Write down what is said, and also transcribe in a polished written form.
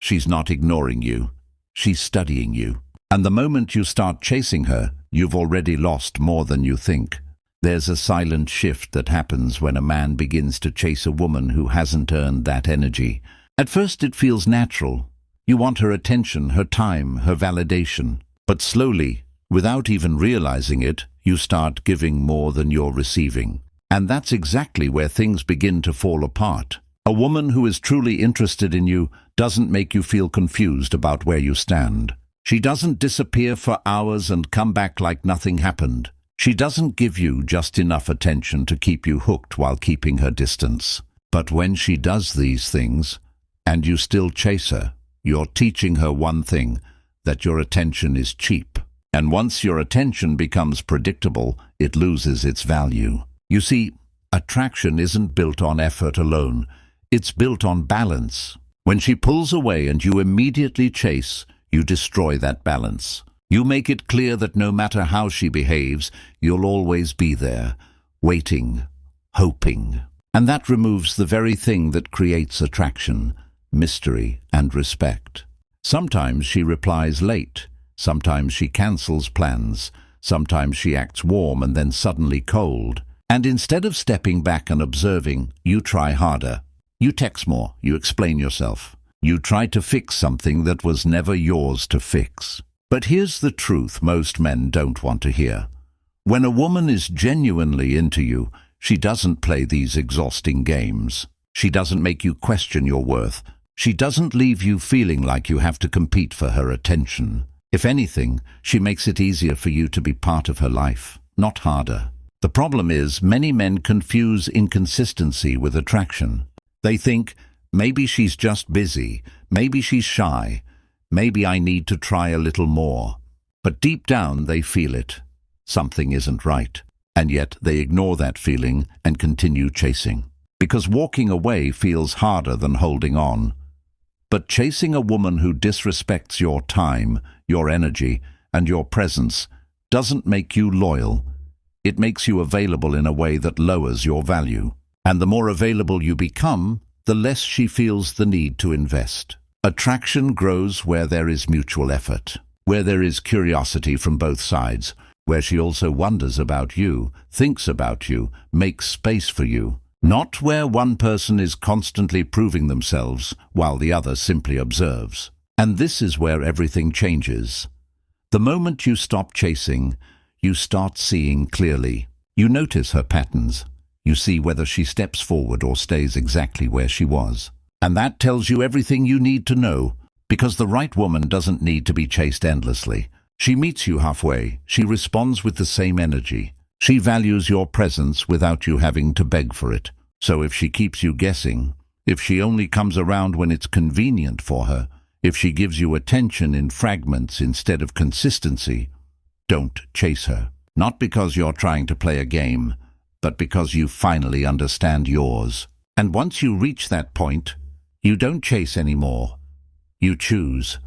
She's not ignoring you. She's studying you. And the moment you start chasing her, you've already lost more than you think. There's a silent shift that happens when a man begins to chase a woman who hasn't earned that energy. At first it feels natural. You want her attention, her time, her validation. But slowly, without even realizing it, you start giving more than you're receiving. And that's exactly where things begin to fall apart. A woman who is truly interested in you doesn't make you feel confused about where you stand. She doesn't disappear for hours and come back like nothing happened. She doesn't give you just enough attention to keep you hooked while keeping her distance. But when she does these things, and you still chase her, you're teaching her one thing, that your attention is cheap. And once your attention becomes predictable, it loses its value. You see, attraction isn't built on effort alone. It's built on balance. When she pulls away and you immediately chase, you destroy that balance. You make it clear that no matter how she behaves, you'll always be there, waiting, hoping. And that removes the very thing that creates attraction, mystery and respect. Sometimes she replies late. Sometimes she cancels plans. Sometimes she acts warm and then suddenly cold. And instead of stepping back and observing, you try harder. You text more. You explain yourself. You try to fix something that was never yours to fix. But here's the truth most men don't want to hear. When a woman is genuinely into you, she doesn't play these exhausting games. She doesn't make you question your worth. She doesn't leave you feeling like you have to compete for her attention. If anything, she makes it easier for you to be part of her life, not harder. The problem is, many men confuse inconsistency with attraction. They think, maybe she's just busy, maybe she's shy, maybe I need to try a little more. But deep down they feel it. Something isn't right. And yet they ignore that feeling and continue chasing. Because walking away feels harder than holding on. But chasing a woman who disrespects your time, your energy, and your presence doesn't make you loyal. It makes you available in a way that lowers your value. And the more available you become, the less she feels the need to invest. Attraction grows where there is mutual effort, where there is curiosity from both sides, where she also wonders about you, thinks about you, makes space for you. Not where one person is constantly proving themselves while the other simply observes. And this is where everything changes. The moment you stop chasing, you start seeing clearly. You notice her patterns. You see whether she steps forward or stays exactly where she was. And that tells you everything you need to know, because the right woman doesn't need to be chased endlessly. She meets you halfway. She responds with the same energy. She values your presence without you having to beg for it. So if she keeps you guessing, if she only comes around when it's convenient for her, if she gives you attention in fragments instead of consistency, don't chase her. Not because you're trying to play a game, but because you finally understand yours. And once you reach that point, you don't chase anymore. You choose.